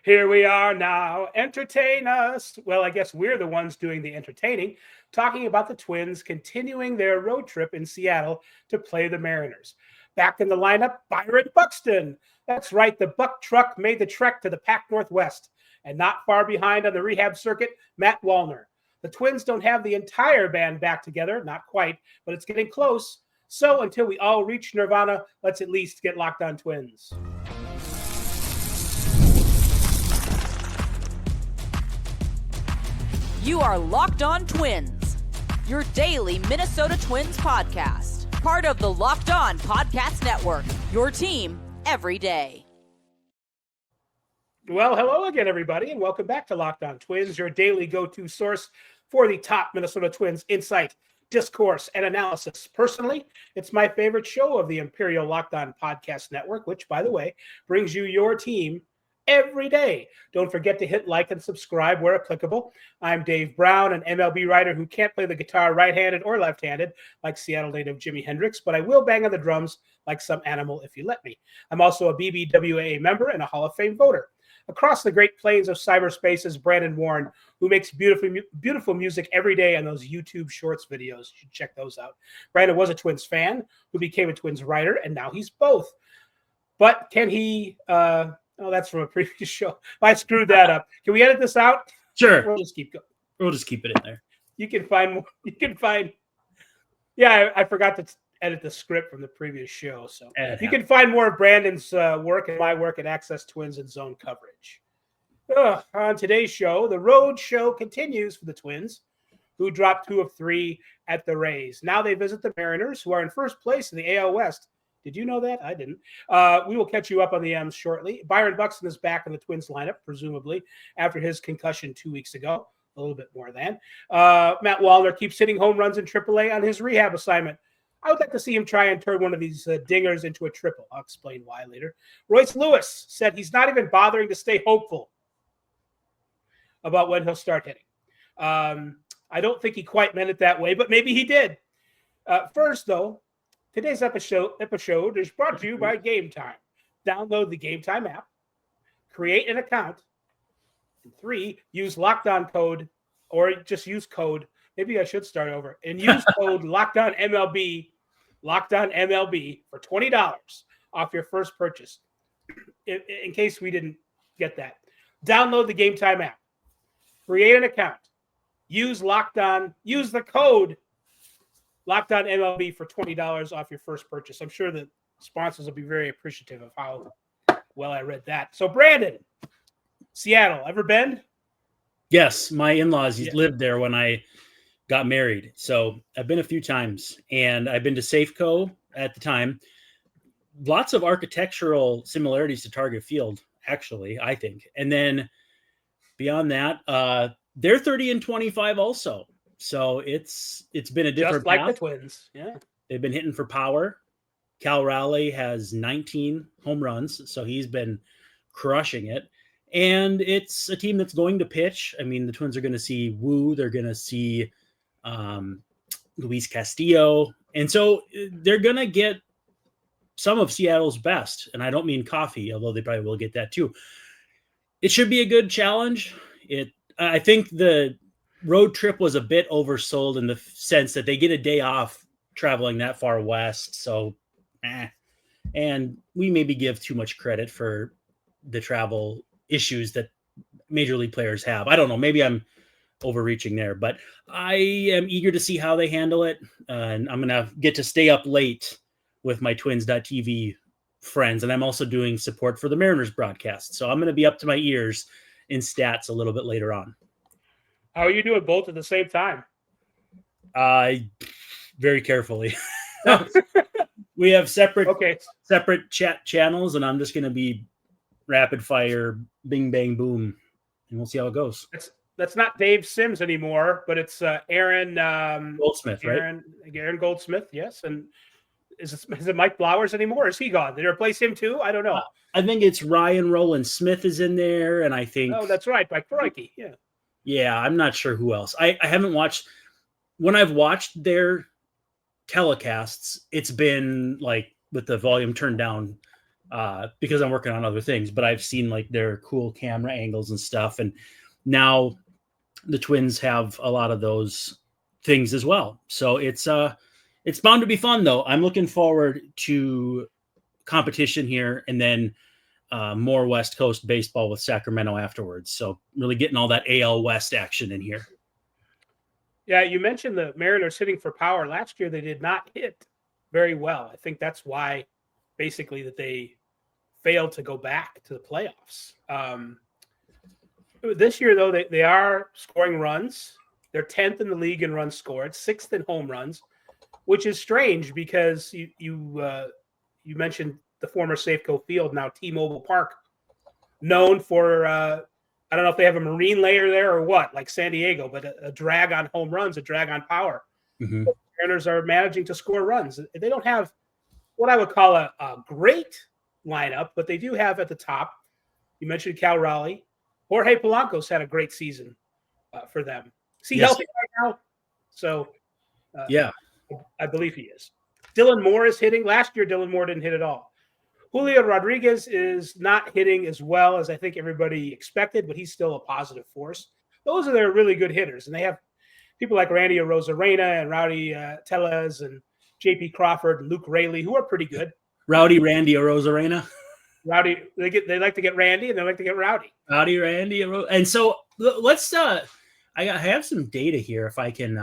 Here we are now. Entertain us. Well, I guess we're the ones doing the entertaining, talking about the Twins continuing their road trip in Seattle to play the Mariners. Back in the lineup, Byron Buxton. That's right, the Buck truck made the trek to the Pac Northwest. And not far behind on the rehab circuit, Matt Wallner. The Twins don't have the entire band back together, not quite, but it's getting close. So until we all reach Nirvana, let's at least get Locked On Twins. You are Locked On Twins, your daily Minnesota Twins podcast. Part of the Locked On Podcast Network, your team every day. Well, hello again, everybody, and welcome back to Locked On Twins, your daily go-to source for the top Minnesota Twins insight, discourse, and analysis. Personally, it's my favorite show of the Imperial Locked On Podcast Network, which, by the way, brings you your team every day. Don't forget to hit like and subscribe where applicable. I'm Dave Brown, an MLB writer who can't play the guitar right-handed or left-handed like Seattle native Jimi Hendrix, but I will bang on the drums like some animal if you let me. I'm also a BBWA member and a Hall of Fame voter. Across the great plains of cyberspace is Brandon Warren, who makes beautiful music every day on those YouTube Shorts videos. You should check those out. Brandon was a Twins fan who became a Twins writer, and now he's both. But can he... Oh, that's from a previous show. I screwed that up. Can we edit this out? Sure. We'll just keep going. We'll just keep it in there. You can find more. Yeah, I forgot to edit the script from the previous show. So you can find more of Brandon's work and my work at Access Twins and Zone Coverage. On today's show, the road show continues for the Twins, who dropped 2 of 3 at the Rays. Now they visit the Mariners, who are in first place in the AL West. Did you know that? I didn't. We will catch you up on the M's shortly. Byron Buxton is back in the Twins lineup, presumably, after his concussion 2 weeks ago. A little bit more than. Matt Wallner keeps hitting home runs in AAA on his rehab assignment. I would like to see him try and turn one of these dingers into a triple. I'll explain why later. Royce Lewis said he's not even bothering to stay hopeful about when he'll start hitting. I don't think he quite meant it that way, but maybe he did. First, though, today's episode is brought to you by Game Time. Download the Game Time app, create an account, and 3, use Locked On code, or just use code. Maybe I should start over and use code Locked On MLB for $20 off your first purchase. In case we didn't get that, download the Game Time app, create an account, use the code Locked On MLB for $20 off your first purchase. I'm sure the sponsors will be very appreciative of how well I read that. So, Brandon, Seattle, ever been? Yes, my in-laws lived there when I got married. So I've been a few times, and I've been to Safeco at the time. Lots of architectural similarities to Target Field, actually, I think. And then beyond that, they're 30-25 also. So it's been a different just like path. the Twins. Yeah. They've been hitting for power. Cal Raleigh has 19 home runs, so he's been crushing it. And it's a team that's going to pitch. I mean, the Twins are going to see Wu. They're going to see Luis Castillo. And so they're going to get some of Seattle's best. And I don't mean coffee, although they probably will get that too. It should be a good challenge. I think the road trip was a bit oversold in the sense that they get a day off traveling that far west. So, and we maybe give too much credit for the travel issues that major league players have. I don't know. Maybe I'm overreaching there, but I am eager to see how they handle it. And I'm going to get to stay up late with my Twins.tv friends. And I'm also doing support for the Mariners broadcast. So I'm going to be up to my ears in stats a little bit later on. How are you doing both at the same time? Very carefully. We have separate chat channels, and I'm just going to be rapid fire, bing, bang, boom, and we'll see how it goes. That's not Dave Sims anymore, but it's Aaron Goldsmith, right? Aaron Goldsmith, yes. And is it Mike Blowers anymore? Or is he gone? Did they replace him too? I don't know. I think it's Ryan Roland Smith is in there, and I think... Oh, that's right, by Crikey, yeah. Yeah, I'm not sure who else. I haven't watched... When I've watched their telecasts, it's been like with the volume turned down because I'm working on other things, but I've seen like their cool camera angles and stuff. And now the Twins have a lot of those things as well. So it's bound to be fun though. I'm looking forward to competition here and then more West Coast baseball with Sacramento afterwards. So really getting all that AL West action in here. Yeah, you mentioned the Mariners hitting for power. Last year, they did not hit very well. I think that's why basically that they failed to go back to the playoffs. This year, though, they are scoring runs. They're 10th in the league in runs scored, 6th in home runs, which is strange because you mentioned the former Safeco Field, now T-Mobile Park, known for I don't know if they have a marine layer there or what, like San Diego, but a drag on home runs, a drag on power. Mm-hmm. The Mariners are managing to score runs. They don't have what I would call a great lineup, but they do have at the top. You mentioned Cal Raleigh. Jorge Polanco's had a great season for them. Is he healthy right now? So, yeah, I believe he is. Dylan Moore is hitting. Last year, Dylan Moore didn't hit at all. Julio Rodriguez is not hitting as well as I think everybody expected, but he's still a positive force. Those are their really good hitters, and they have people like Randy Arozarena and Rowdy Tellez and J.P. Crawford and Luke Raley, who are pretty good. Rowdy Randy Arozarena. Rowdy, they like to get Randy and they like to get Rowdy. Rowdy Randy, and so let's. I have some data here if I can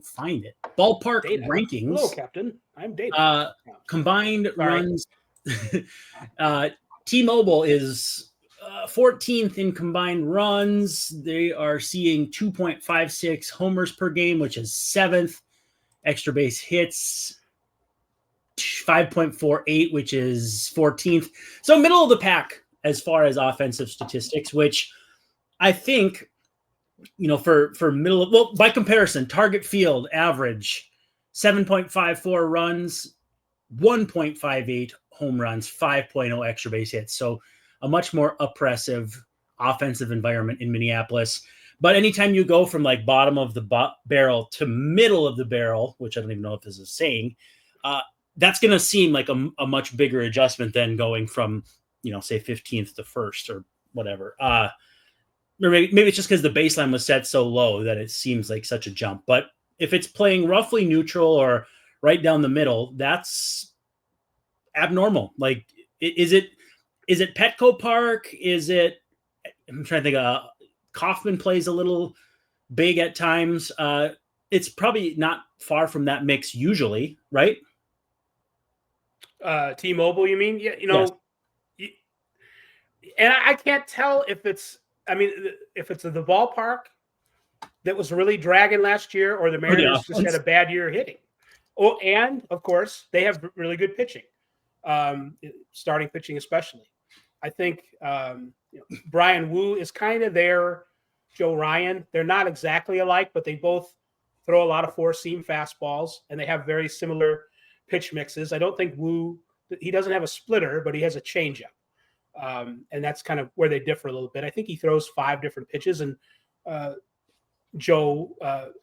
find it. Ballpark data. rankings. Hello, Captain. I'm data. Combined runs. T-Mobile is 14th in combined runs. They are seeing 2.56 homers per game, which is 7th. Extra base hits 5.48, which is 14th. So middle of the pack as far as offensive statistics, which I think, for middle of, well, by comparison, Target Field average 7.54 runs, 1.58 home runs, 5.0 extra base hits. So a much more oppressive offensive environment in Minneapolis. But anytime you go from like bottom of the barrel to middle of the barrel, which I don't even know if this is a saying, that's going to seem like a much bigger adjustment than going from, say 15th to first or whatever. Or maybe it's just because the baseline was set so low that it seems like such a jump. But if it's playing roughly neutral or right down the middle, that's abnormal. Like, is it Petco Park? Is it? I'm trying to think. Kaufman plays a little big at times. It's probably not far from that mix usually, right? T-Mobile, you mean? Yeah, yes. And I can't tell if it's. I mean, if it's the ballpark that was really dragging last year, or the Mariners just had a bad year hitting. Oh, and of course, they have really good pitching, starting pitching especially. I think Brian Wu is kind of their Joe Ryan. They're not exactly alike, but they both throw a lot of four-seam fastballs, and they have very similar pitch mixes. I don't think Wu, he doesn't have a splitter, but he has a changeup. And that's kind of where they differ a little bit. I think he throws 5 different pitches, and Joe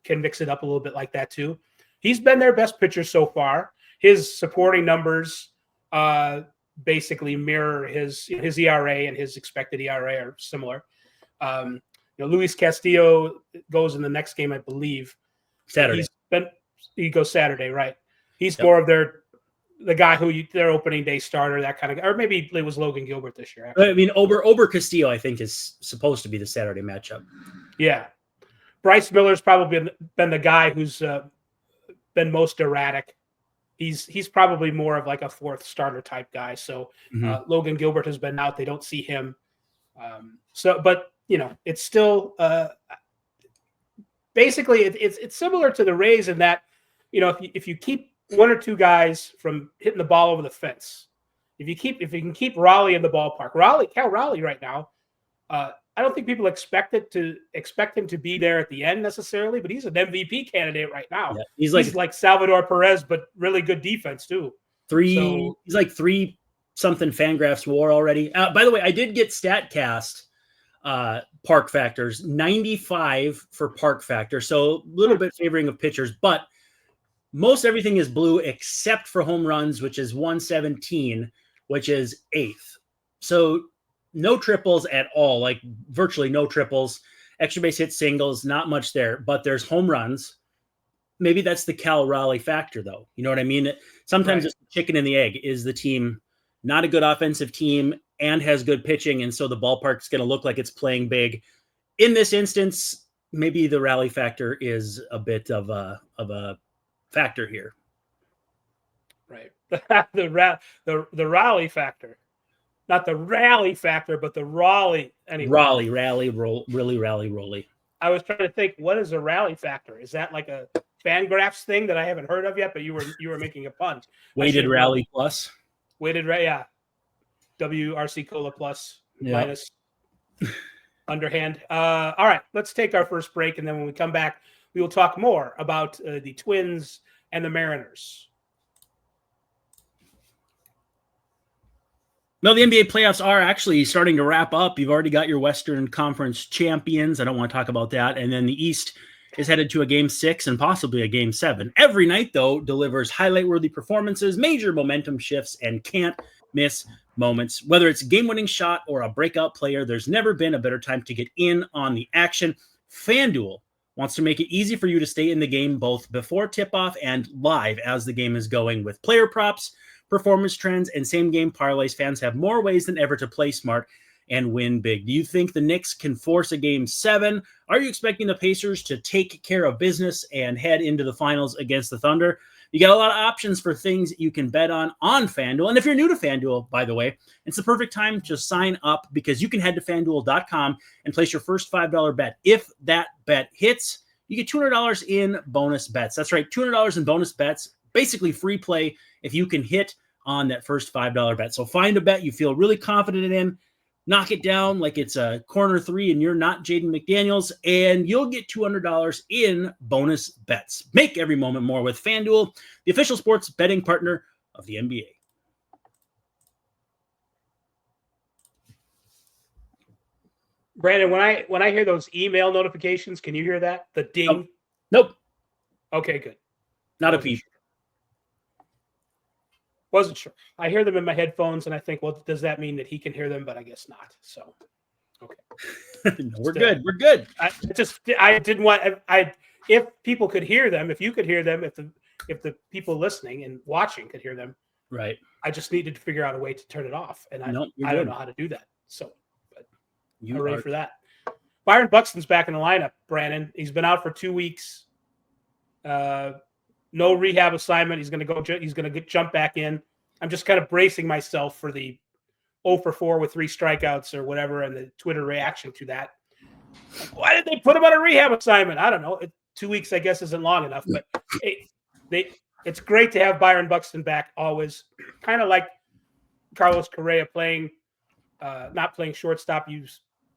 can mix it up a little bit like that too. He's been their best pitcher so far. His supporting numbers basically mirror his ERA, and his expected ERA are similar. Luis Castillo goes in the next game, I believe. Saturday. He goes Saturday, right? He's more of the guy their opening day starter, that kind of guy. Or maybe it was Logan Gilbert this year. I mean, Ober Castillo, I think, is supposed to be the Saturday matchup. Yeah. Bryce Miller's probably been the guy who's been most erratic. He's probably more of like a fourth starter type guy. So Logan Gilbert has been out. They don't see him. But it's still basically it's similar to the Rays in that, if you keep one or two guys from hitting the ball over the fence, if you can keep Raleigh in the ballpark, Cal Raleigh right now, I don't think people expect him to be there at the end necessarily, but he's an MVP candidate right now. Yeah, he's like Salvador Perez, but really good defense too. He's like 3-something Fangraphs WAR already. By the way, I did get StatCast park factors, 95 for park factor, so a little bit favoring of pitchers, but most everything is blue except for home runs, which is 117, which is 8th. So no triples at all, like virtually no triples. Extra base hit, singles, not much there, but there's home runs. Maybe that's the Cal Raleigh factor, though. You know what I mean? Sometimes it's the chicken and the egg. Is the team not a good offensive team and has good pitching, and so the ballpark's going to look like it's playing big? In this instance, maybe the Raleigh factor is a bit of a factor here. Right. the Raleigh factor. Not the rally factor, but the Raleigh. Anyway. Rally, Roly. I was trying to think, what is a rally factor? Is that like a Fangraphs thing that I haven't heard of yet? But you were making a pun. Weighted rally plus. Weighted, yeah. WRC Cola plus minus underhand. All right, let's take our first break, and then when we come back, we will talk more about the Twins and the Mariners. No, the NBA playoffs are actually starting to wrap up. You've already got your Western Conference champions. I don't want to talk about that. And then the East is headed to a Game 6 and possibly a Game 7. Every night, though, delivers highlight-worthy performances, major momentum shifts, and can't miss moments. Whether it's a game-winning shot or a breakout player, there's never been a better time to get in on the action. FanDuel wants to make it easy for you to stay in the game both before tip-off and live as the game is going. With player props, performance trends, and same-game parlays, fans have more ways than ever to play smart and win big. Do you think the Knicks can force a Game 7? Are you expecting the Pacers to take care of business and head into the finals against the Thunder? You got a lot of options for things you can bet on FanDuel. And if you're new to FanDuel, by the way, it's the perfect time to sign up because you can head to FanDuel.com and place your first $5 bet. If that bet hits, you get $200 in bonus bets. That's right, $200 in bonus bets, basically free play if you can hit on that first $5 bet. So find a bet you feel really confident in, knock it down like it's a corner three and you're not Jaden McDaniels, and you'll get $200 in bonus bets. Make every moment more with FanDuel, the official sports betting partner of the NBA. Brandon, when I hear those email notifications, can you hear that? The ding? Nope. Okay, good. Not a peep. Wasn't sure. I hear them in my headphones, and I think, well, does that mean that he can hear them? But I guess not. So, okay. No, we're good. We're good. I didn't want. If people could hear them, if you could hear them, if the people listening and watching could hear them, right? I just needed to figure out a way to turn it off, and I don't know how to do that. So, but you're ready for that. Byron Buxton's back in the lineup. Brandon, he's been out for 2 weeks. No rehab assignment. He's going to jump back in. I'm just kind of bracing myself for the 0 for 4 with 3 strikeouts or whatever, and the Twitter reaction to that. Why did they put him on a rehab assignment? I don't know. 2 weeks, I guess, isn't long enough, but it's great to have Byron Buxton back always. Kind of like Carlos Correa not playing shortstop.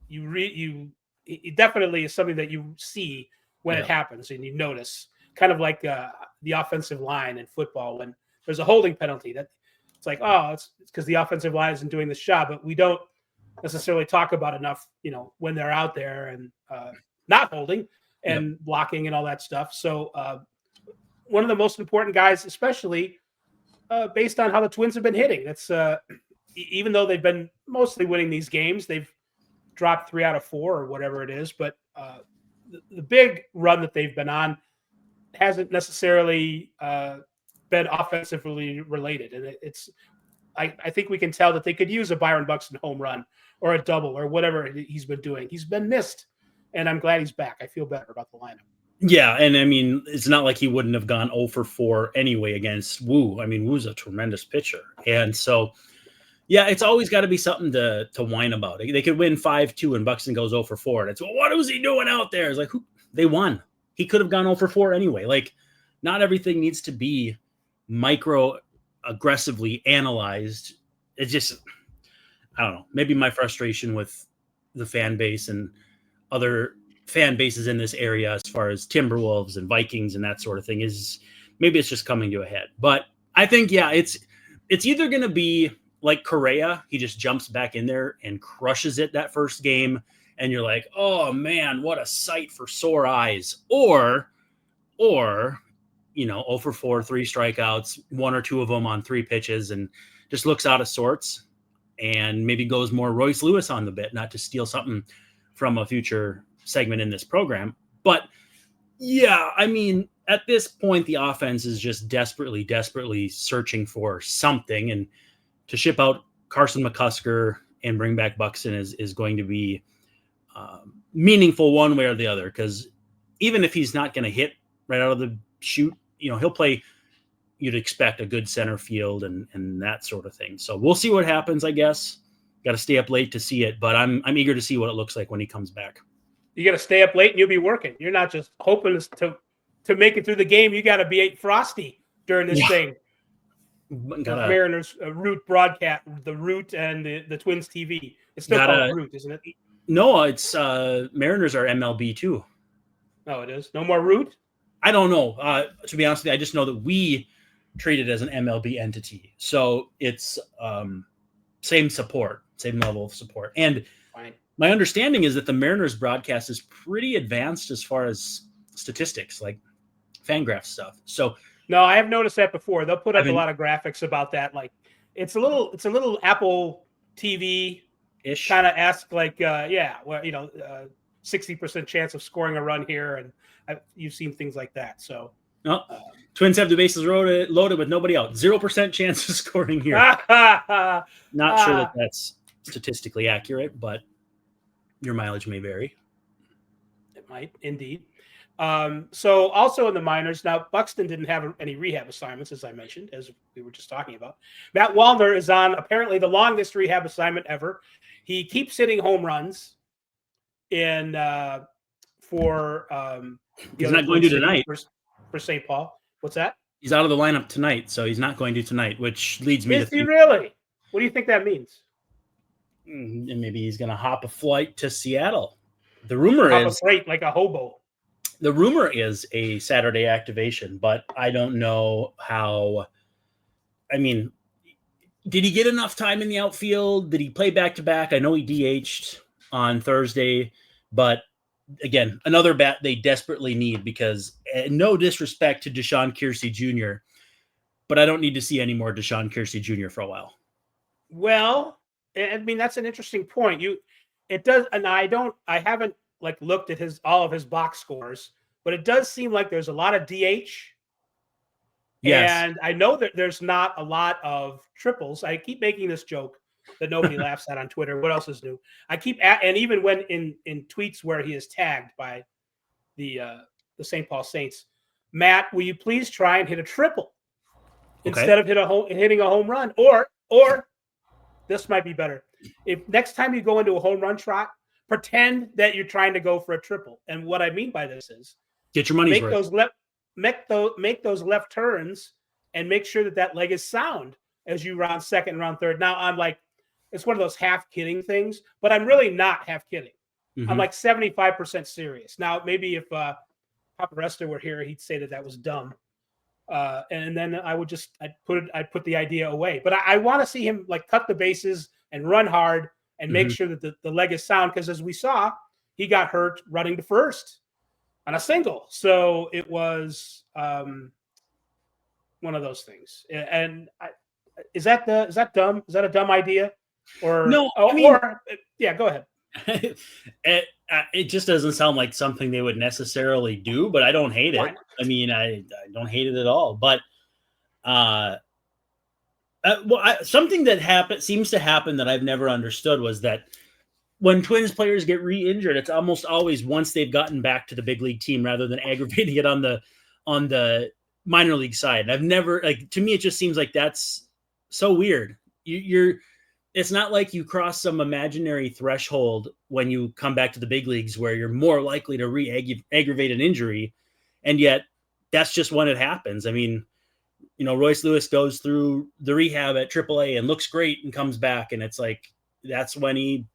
It definitely is something that you see when it happens and you notice. Kind of like the offensive line in football when there's a holding penalty. That it's like, oh, it's because the offensive line isn't doing this job, but we don't necessarily talk about enough, when they're out there and not holding and blocking and all that stuff. So one of the most important guys, especially based on how the Twins have been hitting. That's even though they've been mostly winning these games, they've dropped 3 out of 4 or whatever it is. But the big run that they've been on hasn't necessarily been offensively related. And I think we can tell that they could use a Byron Buxton home run or a double or whatever he's been doing. He's been missed, and I'm glad he's back. I feel better about the lineup. Yeah, and I mean, it's not like he wouldn't have gone 0 for 4 anyway against Wu. I mean, Wu's a tremendous pitcher. And so, yeah, it's always got to be something to whine about. They could win 5-2 and Buxton goes 0 for 4. And it's, well, what was he doing out there? It's like, they won. He could have gone 0 for 4 anyway. Like, not everything needs to be aggressively analyzed. It's just, I don't know, maybe my frustration with the fan base and other fan bases in this area as far as Timberwolves and Vikings and that sort of thing is maybe it's just coming to a head. But I think, yeah, it's either going to be like Correa. He just jumps back in there and crushes it that first game. And you're like, oh man, what a sight for sore eyes. Or 0 for 4, 3 strikeouts, 1 or 2 of them on 3 pitches. And just looks out of sorts and maybe goes more Royce Lewis on the bit, not to steal something from a future segment in this program. But yeah, I mean, at this point, the offense is just desperately searching for something, and to ship out Carson McCusker and bring back Buxton is going to be meaningful one way or the other, because even if he's not going to hit right out of the chute, he'll play, you'd expect, a good center field and that sort of thing. So we'll see what happens, I guess. Got to stay up late to see it, but I'm eager to see what it looks like when he comes back. You got to stay up late and you'll be working. You're not just hoping to make it through the game. You got to be frosty during this thing. Mariners Root broadcast, the Root and the Twins TV. It's still called Root, isn't it? No, it's Mariners are MLB too. Oh, it is. No more Root? I don't know. To be honest with you, I just know that we treat it as an MLB entity. So it's same level of support. And my understanding is that the Mariners broadcast is pretty advanced as far as statistics, like Fangraph stuff. So no, I have noticed that before. They'll put up a lot of graphics about that. Like it's a little Apple TV ish kind of ask, like 60% chance of scoring a run here, and you've seen things like that. So Twins have the bases loaded with nobody out. 0% chance of scoring here. Not sure that that's statistically accurate, but your mileage may vary. It might indeed. So also in the minors, now Buxton didn't have any rehab assignments, as I mentioned, as we were just talking about. Matt Wallner is on apparently the longest rehab assignment ever. He keeps hitting home runs in for he's not going to tonight for St. Paul. What's that? He's out of the lineup tonight, so he's not going to tonight, which leads me to think, really? What do you think that means? And maybe he's going to hop a flight to Seattle. The rumor is like a hobo. The rumor is a Saturday activation, but I don't know how. I mean, did he get enough time in the outfield? Did he play back-to-back? I know he DH'd on Thursday, but again, another bat they desperately need, because no disrespect to Deshaun Kiersey Jr., but I don't need to see any more Deshaun Kiersey Jr. for a while. Well, I mean, that's an interesting point. It does, and I haven't looked at all of his box scores, but it does seem like there's a lot of DH. Yes. And I know that there's not a lot of triples. I keep making this joke that nobody laughs at on Twitter. What else is new? And even when in tweets where he is tagged by the St. Paul Saints, Matt, will you please try and hit a triple instead of hitting a home run? Or this might be better. If next time you go into a home run trot, pretend that you're trying to go for a triple. And what I mean by this is get your money's worth. Make those left turns and make sure that leg is sound as you round second and round third. Now I'm like, it's one of those half kidding things, but I'm really not half kidding. Mm-hmm. I'm like 75% serious. Now, maybe if Papa Resta were here, he'd say that was dumb. And then I'd put the idea away. But I want to see him cut the bases and run hard and make sure that the leg is sound. Because as we saw, he got hurt running to first on a single. So it was one of those things. And is that dumb? Is that a dumb idea? Or no? Yeah, go ahead. It just doesn't sound like something they would necessarily do, but I don't hate it. I mean, I don't hate it at all. But something that seems to happen that I've never understood was that when Twins players get re-injured, it's almost always once they've gotten back to the big league team rather than aggravating it on the minor league side. And I've never, to me, it just seems like that's so weird. It's not like you cross some imaginary threshold when you come back to the big leagues where you're more likely to re-aggravate an injury. And yet that's just when it happens. I mean, Royce Lewis goes through the rehab at AAA and looks great and comes back. And it's like, that's when he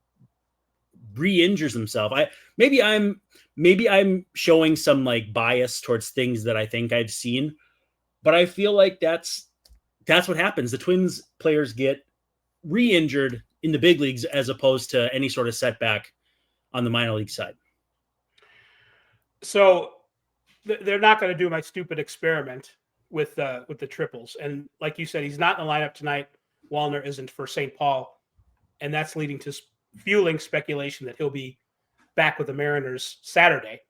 re-injures himself. Maybe I'm showing some bias towards things that I think I've seen, but I feel like that's what happens. The Twins players get re-injured in the big leagues as opposed to any sort of setback on the minor league side. So they're not going to do my stupid experiment with the triples. And like you said, he's not in the lineup tonight. Wallner isn't for St. Paul, and that's leading to fueling speculation that he'll be back with the Mariners Saturday.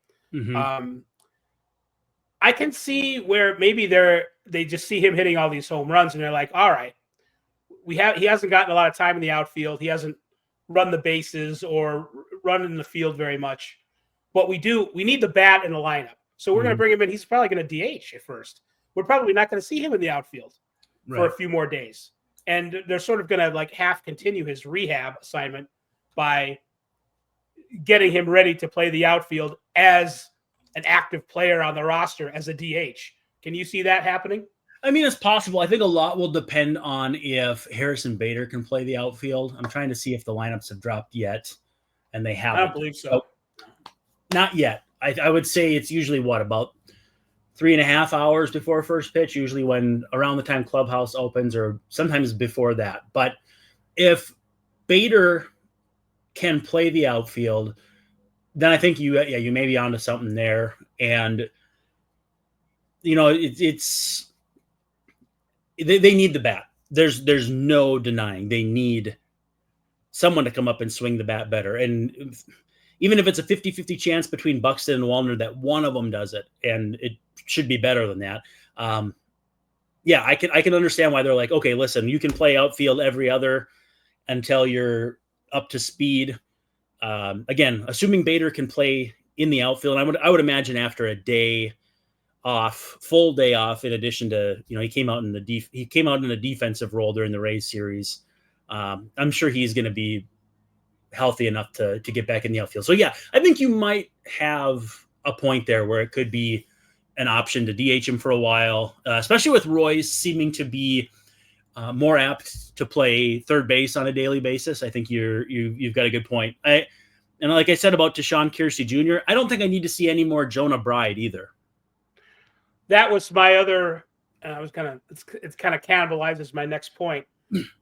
I can see where maybe they just see him hitting all these home runs, and they're like, all right, he hasn't gotten a lot of time in the outfield. He hasn't run the bases or run in the field very much. But we need the bat in the lineup. So we're going to bring him in. He's probably going to DH at first. We're probably not going to see him in the outfield for a few more days. And they're sort of going to like half continue his rehab assignment by getting him ready to play the outfield as an active player on the roster as a DH. Can you see that happening? I mean, it's possible. I think a lot will depend on if Harrison Bader can play the outfield. I'm trying to see if the lineups have dropped yet, and they haven't. I don't believe so. Not yet. I would say it's usually about 3.5 hours before first pitch, usually when around the time clubhouse opens or sometimes before that. But if Bader can play the outfield, then I think you may be onto something there. And, they need the bat. There's no denying they need someone to come up and swing the bat better. And even if it's a 50-50 chance between Buxton and Wallner that one of them does it, and it should be better than that. I can understand why they're like, okay, listen, you can play outfield every other until you're up to speed. Again, assuming Bader can play in the outfield, I would imagine after a day off, full day off, in addition to, he came out in a defensive role during the Rays series. I'm sure he's going to be healthy enough to get back in the outfield. So yeah, I think you might have a point there where it could be an option to DH him for a while, especially with Royce seeming to be more apt to play third base on a daily basis. I think you've got a good point. And like I said about Deshaun Kiersey Jr., I don't think I need to see any more Jonah Bride either. That was my other. It's kind of cannibalizes my next point.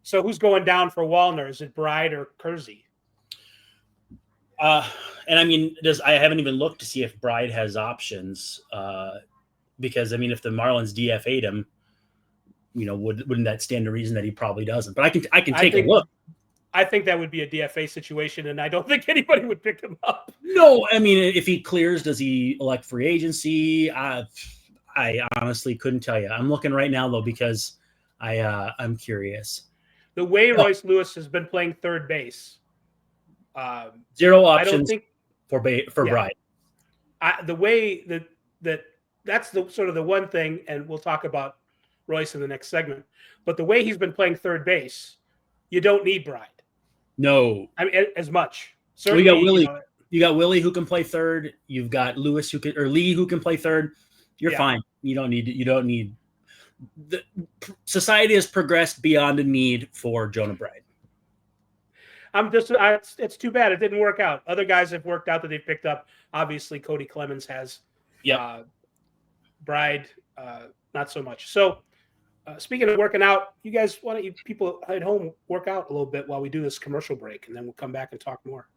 So who's going down for Wallner? Is it Bride or Kersey? And I mean, I haven't even looked to see if Bride has options. Because I mean, if the Marlins DFA'd him, wouldn't that stand to reason that he probably doesn't? But I can take a look. I think that would be a DFA situation, and I don't think anybody would pick him up. No, I mean, if he clears, does he elect free agency? I honestly couldn't tell you. I'm looking right now though because I'm curious. The way Royce Lewis has been playing third base, zero options for Bride. The way that's the sort of the one thing, and we'll talk about Royce in the next segment. But the way he's been playing third base, you don't need Bride. No, I mean as much. Certainly, we got Willie. You got Willie who can play third. You've got Lewis Lee who can play third. You're fine. You don't need. The society has progressed beyond a need for Jonah Bride. It's too bad it didn't work out. Other guys have worked out that they've picked up. Obviously, Cody Clemens has. Yeah. Bride, not so much. So, speaking of working out, you guys, why don't you people at home work out a little bit while we do this commercial break, and then we'll come back and talk more.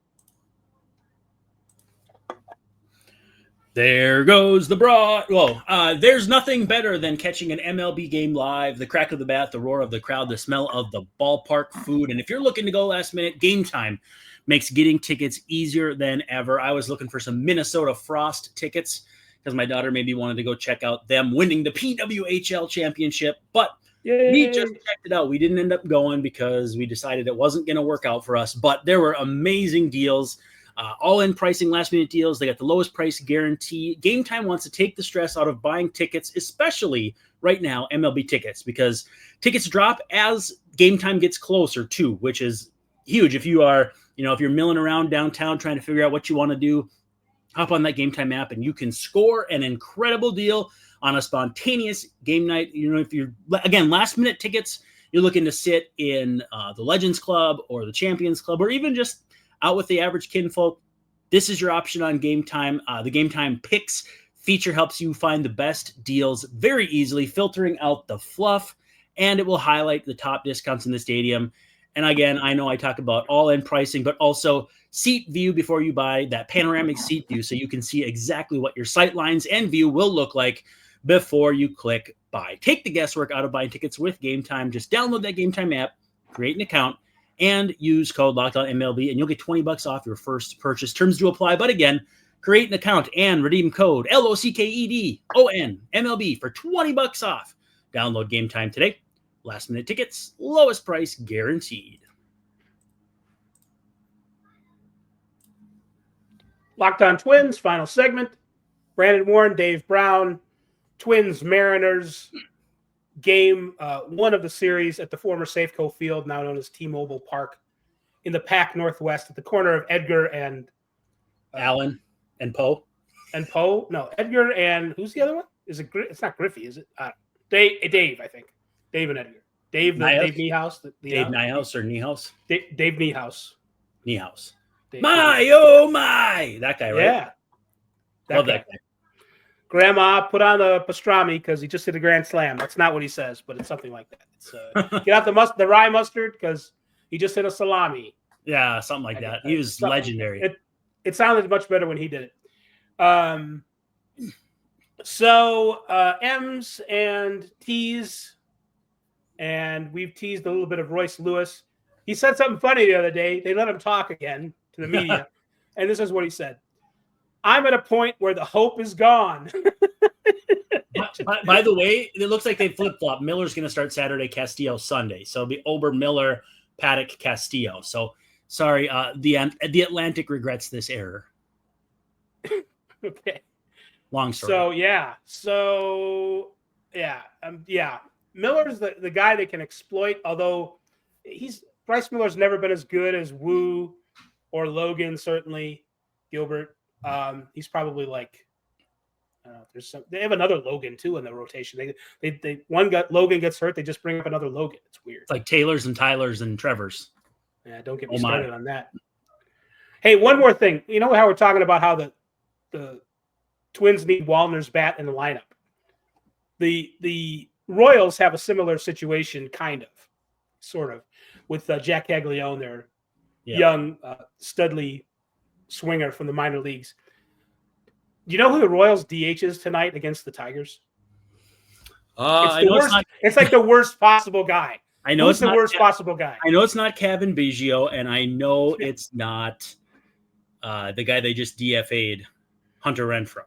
There goes the broad. Whoa. There's nothing better than catching an MLB game live, the crack of the bat, the roar of the crowd, the smell of the ballpark food. And if you're looking to go last minute, Game Time makes getting tickets easier than ever. I was looking for some Minnesota Frost tickets because my daughter maybe wanted to go check out them winning the PWHL championship. But we just checked it out. We didn't end up going because we decided it wasn't going to work out for us. But there were amazing deals. All-in pricing, last-minute deals. They got the lowest price guarantee. Game Time wants to take the stress out of buying tickets, especially right now, MLB tickets, because tickets drop as Game Time gets closer too, which is huge. If you are, if you're milling around downtown trying to figure out what you want to do, hop on that Game Time app and you can score an incredible deal on a spontaneous game night. If you're, again, last-minute tickets, you're looking to sit in the Legends Club or the Champions Club or even just out with the average kinfolk, this is your option on Game Time. The Game Time Picks feature helps you find the best deals very easily, filtering out the fluff, and it will highlight the top discounts in the stadium. And again, I know I talk about all-in pricing, but also seat view before you buy, that panoramic seat view, so you can see exactly what your sight lines and view will look like before you click buy. Take the guesswork out of buying tickets with Game Time. Just download that Game Time app, create an account, and use code LOCKEDONMLB, and you'll get $20 off your first purchase. Terms do apply, but again, create an account and redeem code LOCKEDONMLB for $20 off. Download Game Time today. Last-minute tickets, lowest price guaranteed. Locked On Twins, final segment. Brandon Warren, Dave Brown, Twins Mariners game 1 of the series at the former Safeco Field, now known as T-Mobile Park, in the Pac Northwest at the corner of Edgar and Allen and Poe. And Poe? No, Edgar and who's the other one? Is it? It's not Griffey, is it? Dave, I think. Dave and Edgar. Dave Niehaus. Dave Niehaus or Niehaus? Dave Niehaus. Niehaus. Dave my, oh my. That guy, right? Yeah. Love that guy. Grandma, put on the pastrami because he just hit a grand slam. That's not what he says, but it's something like that. It's, get out the rye mustard because he just hit a salami. Yeah, something like that. He was legendary. It sounded much better when he did it. So M's and T's, and we've teased a little bit of Royce Lewis. He said something funny the other day. They let him talk again to the media, and this is what he said. I'm at a point where the hope is gone. By the way, it looks like they flip-flop. Miller's going to start Saturday, Castillo Sunday. So it'll be Ober, Miller, Paddock, Castillo. So sorry, the Atlantic regrets this error. Okay. Long story. Miller's the guy that can exploit, although Bryce Miller's never been as good as Wu or Logan, certainly Gilbert. He's probably like, they have another Logan too in the rotation. Logan gets hurt, they just bring up another Logan. It's weird. It's like Taylors and Tylers and Trevors. Yeah, don't get me started on that. Hey, one more thing. You know how we're talking about how the Twins need Wallner's bat in the lineup. The Royals have a similar situation, sort of, with Jack Caglione, their young Studley swinger from the minor leagues. Do you know who the Royals DH is tonight against the Tigers? It's like the worst possible guy. I know it's the worst possible guy. I know it's not Kevin Biggio, and I know it's not the guy they just DFA'd, Hunter Renfroe.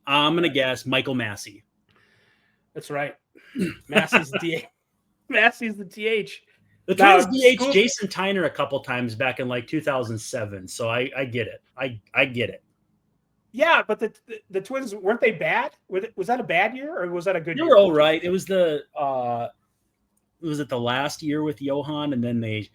I'm going to guess Michael Massey. That's right. Massey's the DH. Massey's the DH. The Twins DH Jason Tyner a couple times back in like 2007, so I get it. I get it. Yeah, but the Twins, weren't they bad? Was that a bad year or was that a good year? They were all right. It was the last year with Johan, and then they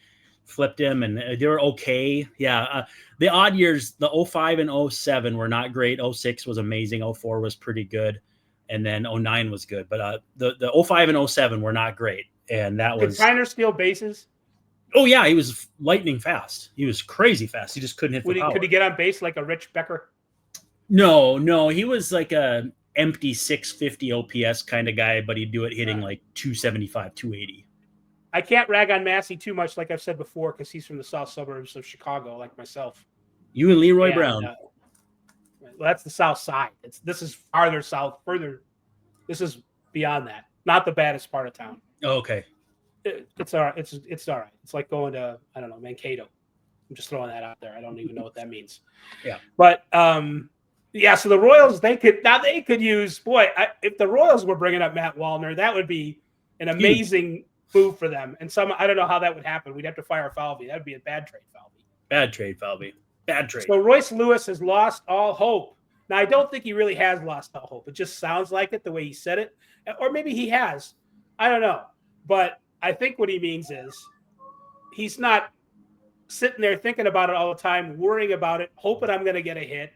flipped him, and they were okay. Yeah, the odd years, the 05 and 07 were not great. 06 was amazing. 04 was pretty good, and then 09 was good. But the 05 and 07 were not great, and that was. Did Tyner steal bases? Oh yeah, he was lightning fast. He was crazy fast. He just couldn't hit the power. Could he get on base like a Rich Becker? No, he was like a empty 650 OPS kind of guy, but he'd do it hitting like 275, 280. I can't rag on Massey too much, like I've said before, because he's from the south suburbs of Chicago, like myself. You and Leroy Brown. Well, that's the south side. This is farther south, further. This is beyond that. Not the baddest part of town. Oh, okay. It's all right. It's all right. It's like going to, I don't know, Mankato. I'm just throwing that out there. I don't even know what that means. Yeah. But so the Royals, they could use, if the Royals were bringing up Matt Wallner, that would be an amazing move for them. And I don't know how that would happen. We'd have to fire Falvey. That would be a bad trade, Falvey. Bad trade, Falvey. Bad trade. So Royce Lewis has lost all hope. Now, I don't think he really has lost all hope. It just sounds like it the way he said it. Or maybe he has. I don't know. But I think what he means is he's not sitting there thinking about it all the time, worrying about it, hoping I'm going to get a hit,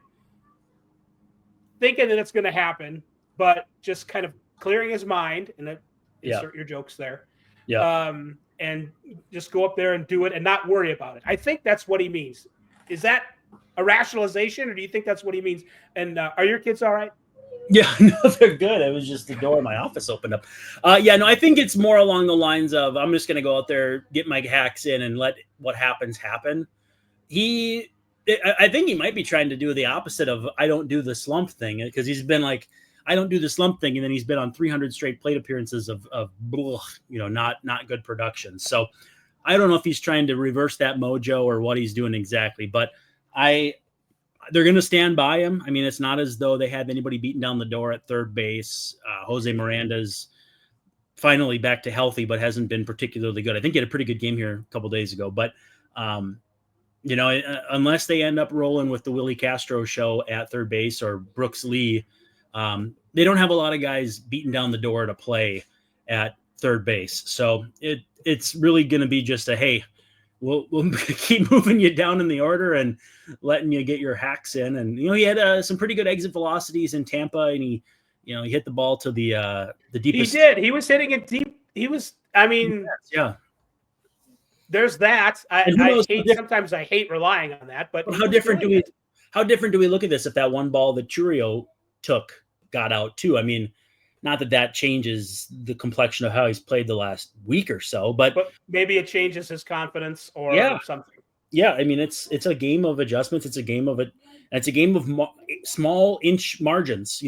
thinking that it's going to happen, but just kind of clearing his mind, and insert your jokes there. Yeah. And just go up there and do it and not worry about it. I think that's what he means. Is that a rationalization, or do you think that's what he means? And are your kids all right? Yeah, no, they're good. It was just the door of my office opened up. I think it's more along the lines of I'm just going to go out there, get my hacks in, and let what happens happen. I think he might be trying to do the opposite of I don't do the slump thing, because he's been like, I don't do the slump thing, and then he's been on 300 straight plate appearances of not good production. So I don't know if he's trying to reverse that mojo or what he's doing exactly, but they're going to stand by him. I mean, it's not as though they had anybody beating down the door at third base. Jose Miranda's finally back to healthy, but hasn't been particularly good. I think he had a pretty good game here a couple days ago, but unless they end up rolling with the Willie Castro show at third base or Brooks Lee, they don't have a lot of guys beating down the door to play at third base. So it's really going to be just hey, we'll keep moving you down in the order and letting you get your hacks in. And, he had some pretty good exit velocities in Tampa, and he hit the ball to the deepest. He did. He was hitting it deep. Yeah. There's that. Sometimes I hate relying on that, but how different do we look at this if that one ball that Churio got out too? I mean, not that changes the complexion of how he's played the last week or so, but maybe it changes his confidence or something. Yeah, I mean, it's a game of adjustments. It's a game of small inch margins.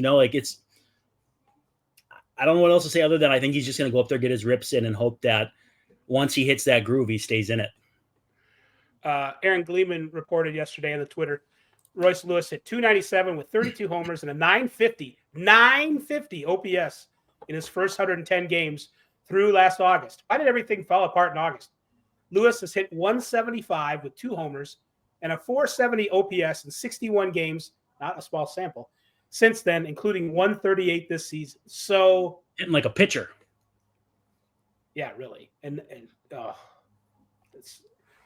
I don't know what else to say other than I think he's just going to go up there, get his rips in, and hope that once he hits that groove, he stays in it. Aaron Gleeman reported yesterday on the Twitter, Royce Lewis hit 297 with 32 homers and a 950 OPS in his first 110 games through last August. Why did everything fall apart in August? Lewis has hit 175 with 2 homers and a 470 OPS in 61 games, not a small sample, since then, including 138 this season. So hitting like a pitcher. Yeah, really. And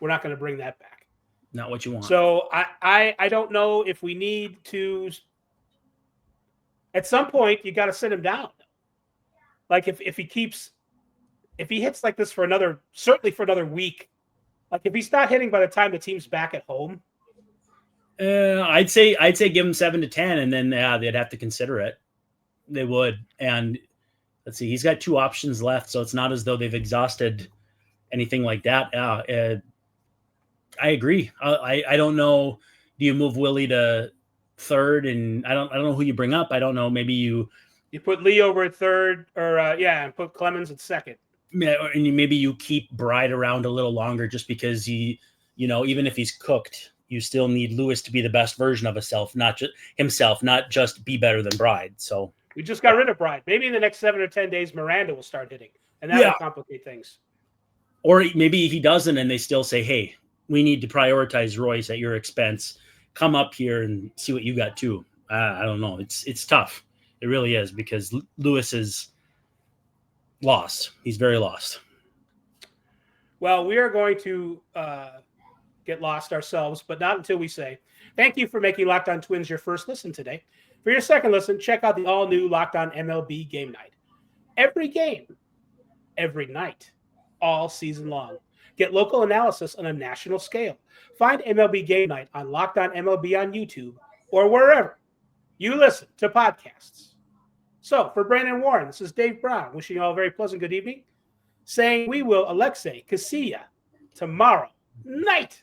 we're not going to bring that back. Not what you want. So I don't know if we need to. At some point, you got to sit him down. Like if he hits like this certainly for another week, like if he's not hitting by the time the team's back at home. I'd say give him 7 to 10, and then they'd have to consider it. They would. And let's see, he's got 2 options left, so it's not as though they've exhausted anything like that. I agree. I don't know. Do you move Willie to third? And I don't know who you bring up. I don't know. Maybe you put Lee over at third, or and put Clemens at second. Yeah, and maybe you keep Bride around a little longer, just because even if he's cooked, you still need Lewis to be the best version of himself, not just be better than Bride. So we just got rid of Bride. Maybe in the next 7 or 10 days, Miranda will start hitting, and that will complicate things. Or maybe he doesn't, and they still say, "Hey, we need to prioritize Royce at your expense. Come up here and see what you got too." I don't know. It's tough. It really is, because Lewis is lost. He's very lost. Well, we are going to get lost ourselves, but not until we say thank you for making Locked On Twins your first listen today. For your second listen, check out the all-new Locked On MLB Game Night. Every game, every night, all season long. Get local analysis on a national scale. Find MLB Game Night on Locked On MLB on YouTube or wherever you listen to podcasts. So, for Brandon Warren, this is Dave Brown, wishing you all a very pleasant good evening, saying we will Alexei Casilla tomorrow night.